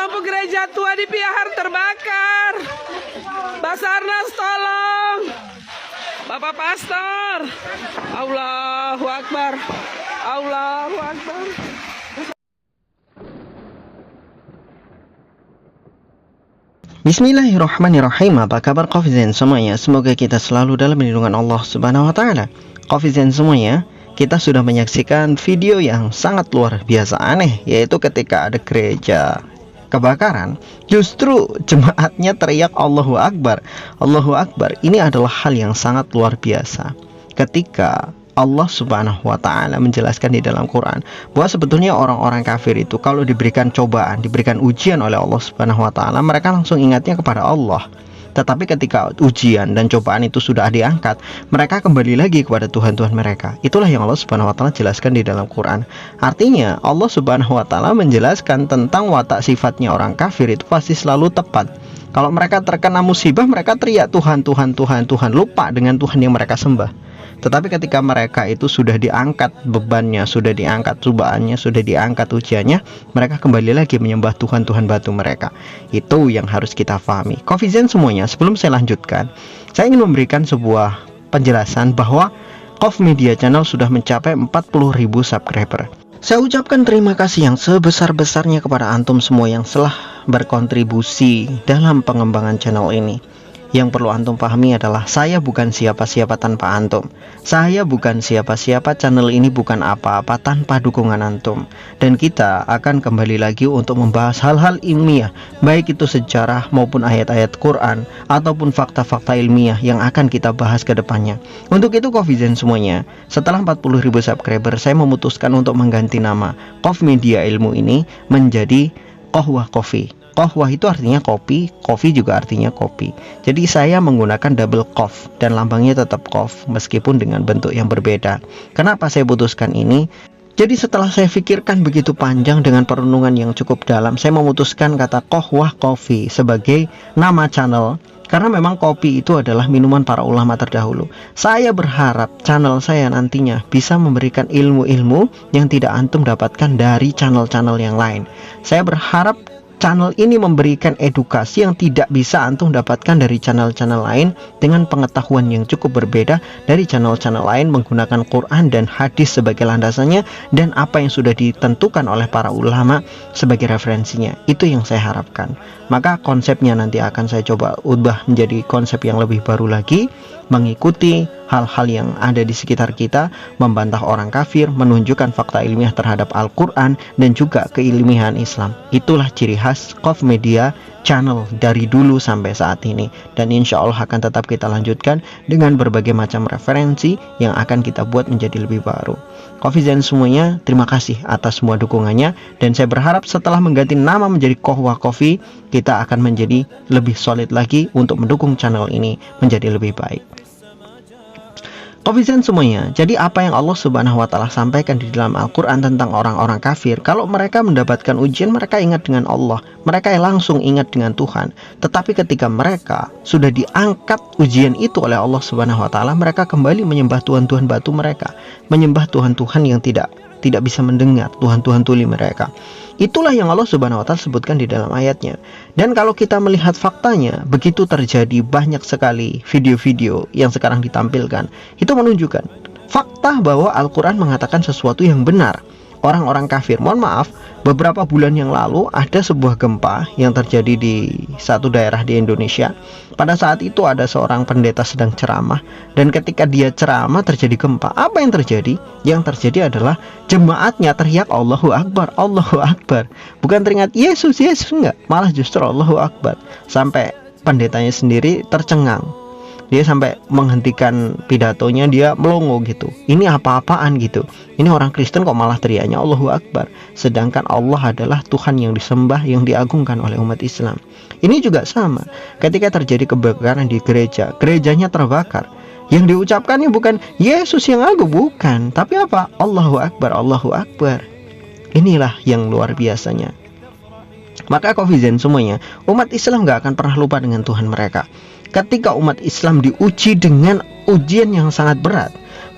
lampu gereja tua di Piahar terbakar. Basarnas tolong. Bapak Pastor. Allahu Akbar. Allahu Akbar. Bismillahirrahmanirrahim. Apa kabar Qofizan semuanya? Semoga kita selalu dalam lindungan Allah Subhanahu wa taala. Qofizan semuanya, kita sudah menyaksikan video yang sangat luar biasa aneh, yaitu ketika ada gereja kebakaran, justru jemaatnya teriak Allahu Akbar. Allahu Akbar. Ini adalah hal yang sangat luar biasa. Ketika Allah Subhanahu wa taala menjelaskan di dalam Quran bahwa sebetulnya orang-orang kafir itu kalau diberikan cobaan, diberikan ujian oleh Allah Subhanahu wa taala, mereka langsung ingatnya kepada Allah. Tetapi ketika ujian dan cobaan itu sudah diangkat, mereka kembali lagi kepada Tuhan-Tuhan mereka. Itulah yang Allah Subhanahu wa taala jelaskan di dalam Quran. Artinya Allah Subhanahu wa taala menjelaskan tentang watak sifatnya orang kafir itu pasti selalu tepat. Kalau mereka terkena musibah, mereka teriak Tuhan, Tuhan, Tuhan, Tuhan, lupa dengan Tuhan yang mereka sembah. Tetapi ketika mereka itu sudah diangkat bebannya, sudah diangkat cobaannya, sudah diangkat ujiannya, mereka kembali lagi menyembah Tuhan-Tuhan batu mereka. Itu yang harus kita pahami. Qofizan semuanya, sebelum saya lanjutkan, saya ingin memberikan sebuah penjelasan bahwa Qof Media Channel sudah mencapai 40.000 subscriber. Saya ucapkan terima kasih yang sebesar-besarnya kepada antum semua yang telah berkontribusi dalam pengembangan channel ini. Yang perlu antum pahami adalah saya bukan siapa-siapa tanpa antum. Saya bukan siapa-siapa, channel ini bukan apa-apa tanpa dukungan antum. Dan kita akan kembali lagi untuk membahas hal-hal ilmiah, baik itu sejarah maupun ayat-ayat Quran ataupun fakta-fakta ilmiah yang akan kita bahas ke depannya. Untuk itu Qofizan semuanya, setelah 40.000 subscriber, saya memutuskan untuk mengganti nama Qof Media Ilmu ini menjadi Qohwah Coffee. Qohwah itu artinya kopi, coffee juga artinya kopi. Jadi saya menggunakan double Qof dan lambangnya tetap Qof meskipun dengan bentuk yang berbeda. Kenapa saya putuskan ini? Jadi setelah saya pikirkan begitu panjang dengan perenungan yang cukup dalam, saya memutuskan kata Qohwah Coffee sebagai nama channel. Karena memang kopi itu adalah minuman para ulama terdahulu. Saya berharap channel saya nantinya bisa memberikan ilmu-ilmu yang tidak antum dapatkan dari channel-channel yang lain. Saya berharap channel ini memberikan edukasi yang tidak bisa antum dapatkan dari channel-channel lain dengan pengetahuan yang cukup berbeda dari channel-channel lain menggunakan Quran dan hadis sebagai landasannya dan apa yang sudah ditentukan oleh para ulama sebagai referensinya. Itu yang saya harapkan. Maka konsepnya nanti akan saya coba ubah menjadi konsep yang lebih baru lagi, mengikuti hal-hal yang ada di sekitar kita, membantah orang kafir, menunjukkan fakta ilmiah terhadap Al-Quran dan juga keilmihan Islam. Itulah ciri khas Qof Media Channel dari dulu sampai saat ini, dan insya Allah akan tetap kita lanjutkan dengan berbagai macam referensi yang akan kita buat menjadi lebih baru. Qofizan semuanya, terima kasih atas semua dukungannya, dan saya berharap setelah mengganti nama menjadi Qohwah Coffee, kita akan menjadi lebih solid lagi untuk mendukung channel ini menjadi lebih baik. Qofizan semuanya, jadi apa yang Allah Subhanahu wa taala sampaikan di dalam Al-Quran tentang orang-orang kafir, kalau mereka mendapatkan ujian, mereka ingat dengan Allah, mereka langsung ingat dengan Tuhan. Tetapi ketika mereka sudah diangkat ujian itu oleh Allah Subhanahu wa taala, mereka kembali menyembah Tuhan-Tuhan batu mereka, menyembah Tuhan-Tuhan yang tidak bisa mendengar, Tuhan-Tuhan tuli mereka. Itulah yang Allah Subhanahu wa taala sebutkan di dalam ayatnya. Dan kalau kita melihat faktanya, begitu terjadi banyak sekali video-video yang sekarang ditampilkan, itu menunjukkan fakta bahwa Al-Quran mengatakan sesuatu yang benar. Orang-orang kafir, mohon maaf, beberapa bulan yang lalu ada sebuah gempa yang terjadi di satu daerah di Indonesia. Pada saat itu ada seorang pendeta sedang ceramah, dan ketika dia ceramah terjadi gempa. Apa yang terjadi? Yang terjadi adalah jemaatnya teriak Allahu Akbar, Allahu Akbar. Bukan teringat Yesus, Yesus, enggak, malah justru Allahu Akbar. Sampai pendetanya sendiri tercengang. Dia sampai menghentikan pidatonya, dia melongo gitu. Ini apa-apaan gitu. Ini orang Kristen kok malah teriaknya Allahu Akbar. Sedangkan Allah adalah Tuhan yang disembah, yang diagungkan oleh umat Islam. Ini juga sama. Ketika terjadi kebakaran di gereja, gerejanya terbakar. Yang diucapkannya bukan Yesus yang agung, bukan. Tapi apa? Allahu Akbar, Allahu Akbar. Inilah yang luar biasanya. Maka Qofizan semuanya, umat Islam gak akan pernah lupa dengan Tuhan mereka. Ketika umat Islam diuji dengan ujian yang sangat berat,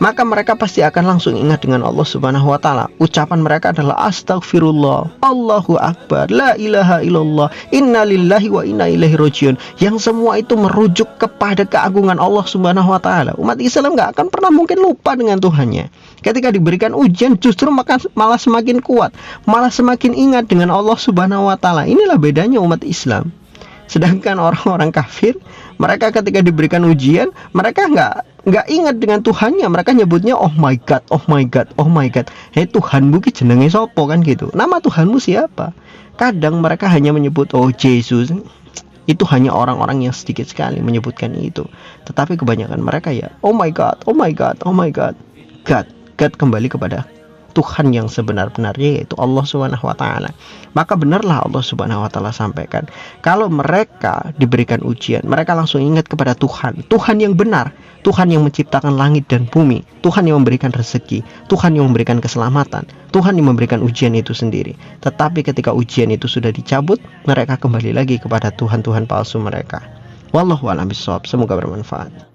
maka mereka pasti akan langsung ingat dengan Allah Subhanahu wa taala. Ucapan mereka adalah astagfirullah, Allahu akbar, la ilaha illallah, inna lillahi wa inna ilaihi rajiun. Yang semua itu merujuk kepada keagungan Allah Subhanahu wa taala. Umat Islam nggak akan pernah mungkin lupa dengan Tuhannya. Ketika diberikan ujian justru malah semakin kuat, malah semakin ingat dengan Allah Subhanahu wa taala. Inilah bedanya umat Islam. Sedangkan orang-orang kafir, mereka ketika diberikan ujian, mereka nggak ingat dengan Tuhannya. Mereka nyebutnya oh my god, oh my god, oh my god. Hei, Tuhanmu ki jenenge sopo kan gitu. Nama Tuhanmu siapa? Kadang mereka hanya menyebut oh Yesus. Itu hanya orang-orang yang sedikit sekali menyebutkan itu. Tetapi kebanyakan mereka ya oh my god, oh my god, oh my god. God kembali kepada Tuhan yang sebenar-benarnya, yaitu Allah Subhanahu wa taala. Maka benarlah Allah Subhanahu wa taala sampaikan, kalau mereka diberikan ujian, mereka langsung ingat kepada Tuhan yang benar, Tuhan yang menciptakan langit dan bumi, Tuhan yang memberikan rezeki, Tuhan yang memberikan keselamatan, Tuhan yang memberikan ujian itu sendiri. Tetapi ketika ujian itu sudah dicabut, mereka kembali lagi kepada Tuhan palsu mereka. Wallahu a'lam bishawab. Semoga bermanfaat.